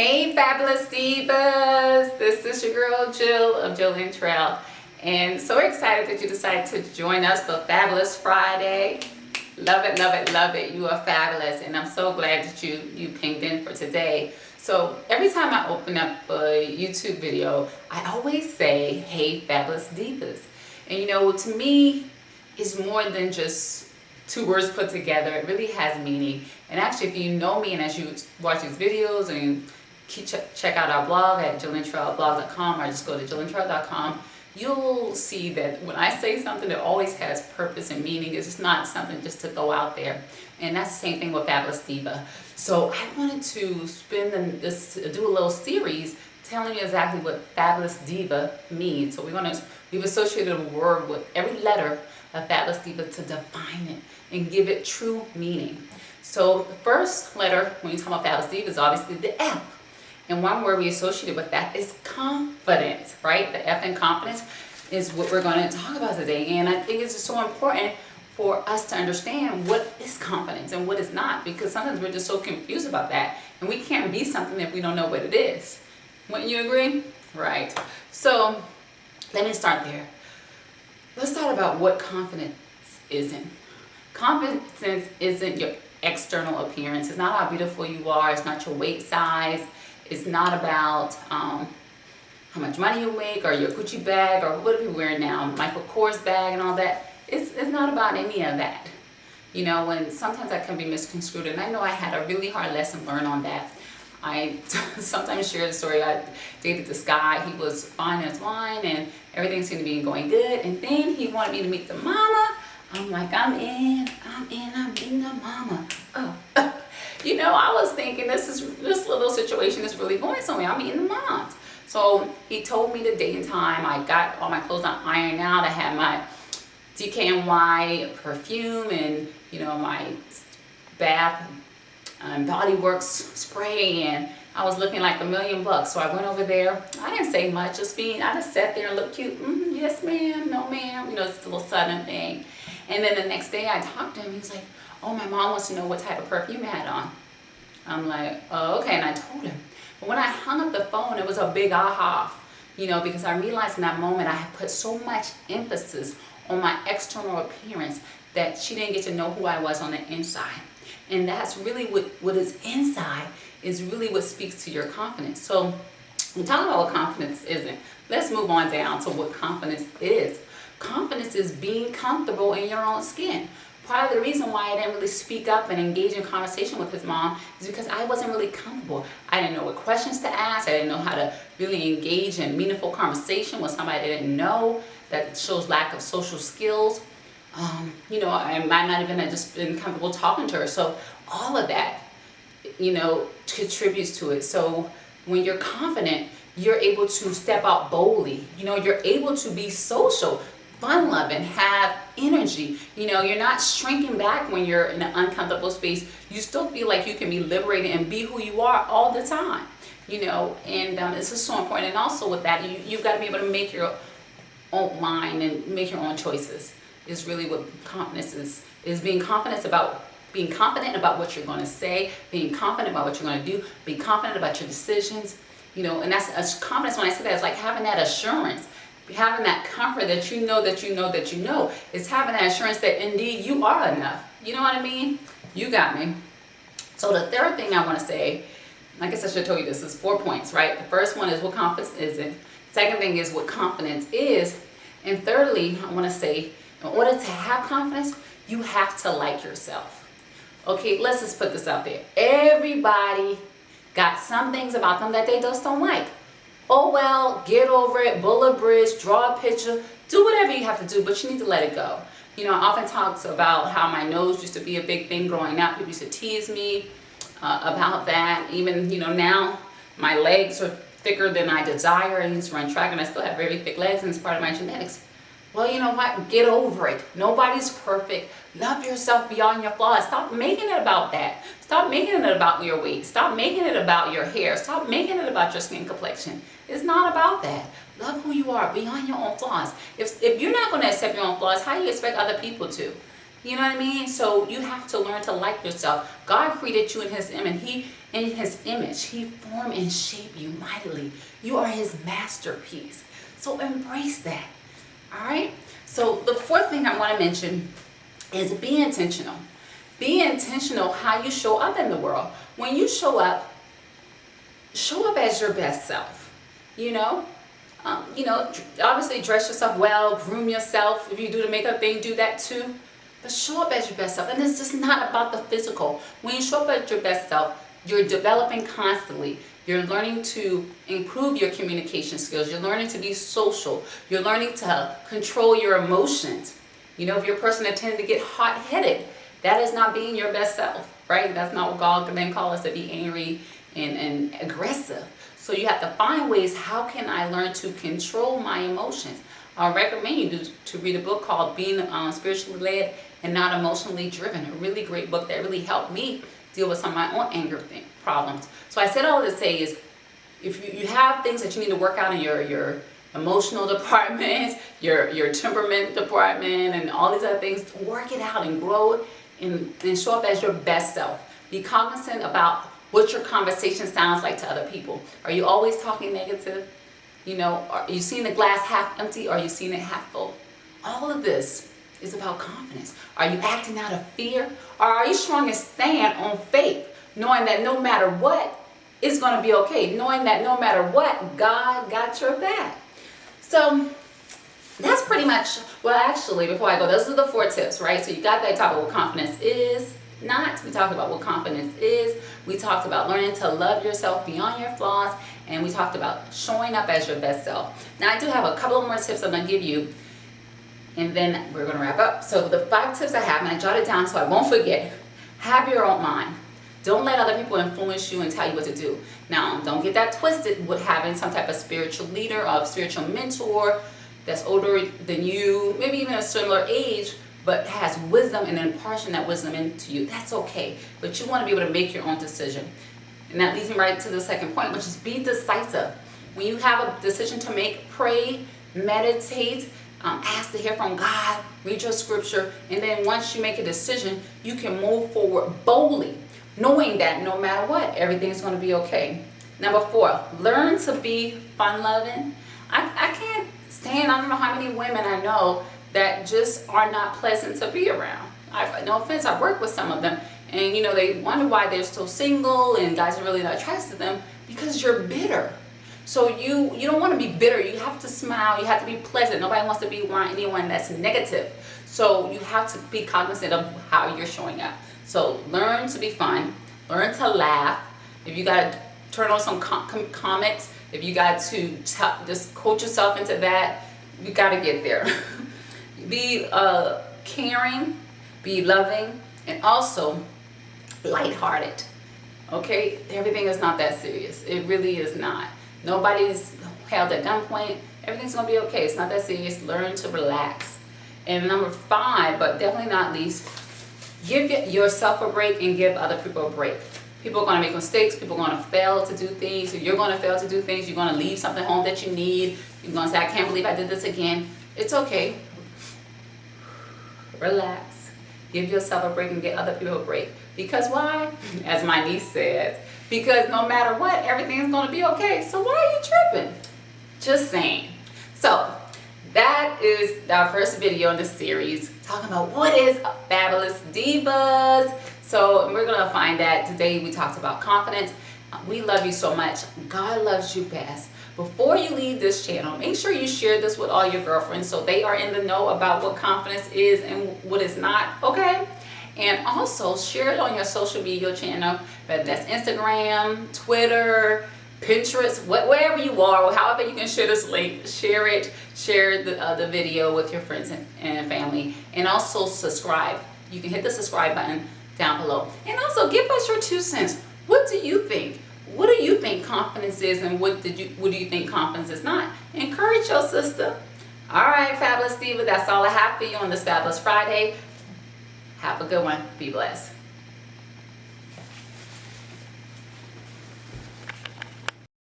Hey fabulous divas, this is your girl Jill of Jill and Trail, and so excited that you decided to join us for Fabulous Friday. Love it, love it, love it. You are fabulous, and I'm so glad that you pinged in for today. So every time I open up a YouTube video, I always say, hey fabulous divas. And to me, it's more than just two words put together. It really has meaning. And actually, if you know me and as you watch these videos and check out our blog at jillandtrailblog.com or just go to jillandtrail.com, you'll see that when I say something that always has purpose and meaning, it's just not something just to go out there. And that's the same thing with Fabulous Diva. So I wanted to do a little series telling you exactly what Fabulous Diva means. So we've associated a word with every letter of Fabulous Diva to define it and give it true meaning. So the first letter when you talk about Fabulous Diva is obviously the F. And one word we associated with that is confidence, right? The F in confidence is what we're going to talk about today. And I think it's just so important for us to understand what is confidence and what is not, because sometimes we're just so confused about that. And we can't be something if we don't know what it is. Wouldn't you agree? Right. So let me start there. Let's talk about what confidence isn't. Confidence isn't your external appearance. It's not how beautiful you are. It's not your weight size. It's not about how much money you make or your Gucci bag or what are you wearing now, Michael Kors bag and all that. It's not about any of that. When sometimes that can be misconstrued, and I know I had a really hard lesson learned on that. I sometimes share the story. I dated this guy. He was fine as wine and everything seemed to be going good. And then he wanted me to meet the mama. I'm like, I'm in the mama. Oh. I was thinking this little situation is really going somewhere. I'm eating the moms. So he told me the date and time. I got all my clothes on iron out. I had my DKNY perfume and my bath and Body Works spray, and I was looking like $1,000,000. So I went over there. I didn't say much. I just sat there and looked cute. Yes, ma'am. No, ma'am. It's a little sudden thing. And then the next day I talked to him. He was like, oh, my mom wants to know what type of perfume you had on. I'm like, oh, okay. And I told him. But when I hung up the phone, it was a big aha, because I realized in that moment I had put so much emphasis on my external appearance that she didn't get to know who I was on the inside. And that's really what is inside is really what speaks to your confidence. So we're talking about what confidence isn't. Let's move on down to what confidence is. Confidence is being comfortable in your own skin. Part of the reason why I didn't really speak up and engage in conversation with his mom is because I wasn't really comfortable. I didn't know what questions to ask. I didn't know how to really engage in meaningful conversation with somebody I didn't know. That shows lack of social skills. I might not even have just been comfortable talking to her. So all of that, contributes to it. So when you're confident, you're able to step out boldly. You're able to be social, fun-loving, have energy. You're not shrinking back when you're in an uncomfortable space. You still feel like you can be liberated and be who you are all the time. And this is so important. And also with that, you've got to be able to make your own mind and make your own choices. Is really what confidence is being confident about what you're going to say, being confident about what you're going to do, being confident about your decisions, and that's confidence. When I say that, it's like having that assurance, having that comfort that you know. It's having that assurance that indeed you are enough. You know what I mean? You got me. So the third thing I want to say, I guess I should have told you this, is 4 points, right? The first one is what confidence isn't. Second thing is what confidence is. And thirdly, I want to say, in order to have confidence, you have to like yourself. Okay, let's just put this out there. Everybody got some things about them that they just don't like. Oh well, get over it, bullet bridge, draw a picture, do whatever you have to do, but you need to let it go. I often talk about how my nose used to be a big thing growing up. People used to tease me about that. Even, now my legs are thicker than I desire. I used to run track and I still have very thick legs, and it's part of my genetics. Well, you know what? Get over it. Nobody's perfect. Love yourself beyond your flaws. Stop making it about that. Stop making it about your weight. Stop making it about your hair. Stop making it about your skin complexion. It's not about that. Love who you are beyond your own flaws. If you're not going to accept your own flaws, how do you expect other people to? You know what I mean? So you have to learn to like yourself. God created you in his image. He formed and shaped you mightily. You are his masterpiece. So embrace that. All right? So the fourth thing I want to mention is be intentional. Be intentional how you show up in the world. When you show up as your best self. Obviously dress yourself well, groom yourself. If you do the makeup thing, do that too. But show up as your best self. And it's just not about the physical. When you show up as your best self, you're developing constantly. You're learning to improve your communication skills. You're learning to be social. You're learning to control your emotions. If you're a person that tends to get hot-headed, that is not being your best self, right? That's not what God then call us, to be angry and aggressive. So you have to find ways, how can I learn to control my emotions? I recommend you to read a book called Being Spiritually Led and Not Emotionally Driven. A really great book that really helped me deal with some of my own anger problems. So I said all to say is, if you have things that you need to work out in your emotional department, your temperament department, and all these other things, work it out and grow and show up as your best self. Be cognizant about what your conversation sounds like to other people. Are you always talking negative? Are you seeing the glass half empty, or are you seeing it half full? All of this is about confidence. Are you acting out of fear, or are you showing a stand on faith, knowing that no matter what, it's going to be okay, knowing that no matter what, God got your back? So that's pretty much, well, actually, before I go, those are the 4 tips, right? So you got that, talk about what confidence is not. We talked about what confidence is. We talked about learning to love yourself beyond your flaws. And we talked about showing up as your best self. Now, I do have a couple of more tips I'm going to give you, and then we're going to wrap up. So the 5 tips I have, and I jotted down so I won't forget. Have your own mind. Don't let other people influence you and tell you what to do. Now, don't get that twisted with having some type of spiritual leader or spiritual mentor that's older than you, maybe even a similar age, but has wisdom and imparting that wisdom into you. That's okay. But you want to be able to make your own decision. And that leads me right to the second point, which is be decisive. When you have a decision to make, pray, meditate, ask to hear from God, read your scripture, and then once you make a decision, you can move forward boldly, knowing that no matter what, everything's going to be okay. Number 4, learn to be fun-loving. I can't stand, I don't know how many women I know that just are not pleasant to be around. No offense, I work with some of them, and they wonder why they're still single and guys are really not attracted to them, because you're bitter. So you don't want to be bitter. You have to smile. You have to be pleasant. Nobody wants to be around anyone that's negative. So you have to be cognizant of how you're showing up. So learn to be fun. Learn to laugh. If you got to turn on some comics, if you got to just coach yourself into that, you got to get there. Be caring, be loving, and also lighthearted. Okay? Everything is not that serious. It really is not. Nobody's held at gunpoint. Everything's going to be okay. It's not that serious. Learn to relax. And number 5, but definitely not least, give yourself a break and give other people a break. People are going to make mistakes. People are going to fail to do things. If you're going to fail to do things, you're going to leave something home that you need. You're going to say, I can't believe I did this again. It's okay. Relax. Give yourself a break and give other people a break. Because why? As my niece said, because no matter what, everything's going to be okay. So why are you tripping? Just saying. So that is our first video in this series, talking about what is a fabulous divas. So we're going to find that today. We talked about confidence. We love you so much. God loves you best. Before you leave this channel, make sure you share this with all your girlfriends so they are in the know about what confidence is and what is not, okay? And also share it on your social media channel, whether that's Instagram, Twitter, Pinterest, wherever you are, however you can share this link, share it, share the video with your friends and family, and also subscribe. You can hit the subscribe button down below. And also give us your 2 cents. What do you think? What do you think confidence is, and what do you think confidence is not? Encourage your sister. All right, Fabulous Diva, that's all I have for you on this Fabulous Friday. Have a good one. Be blessed.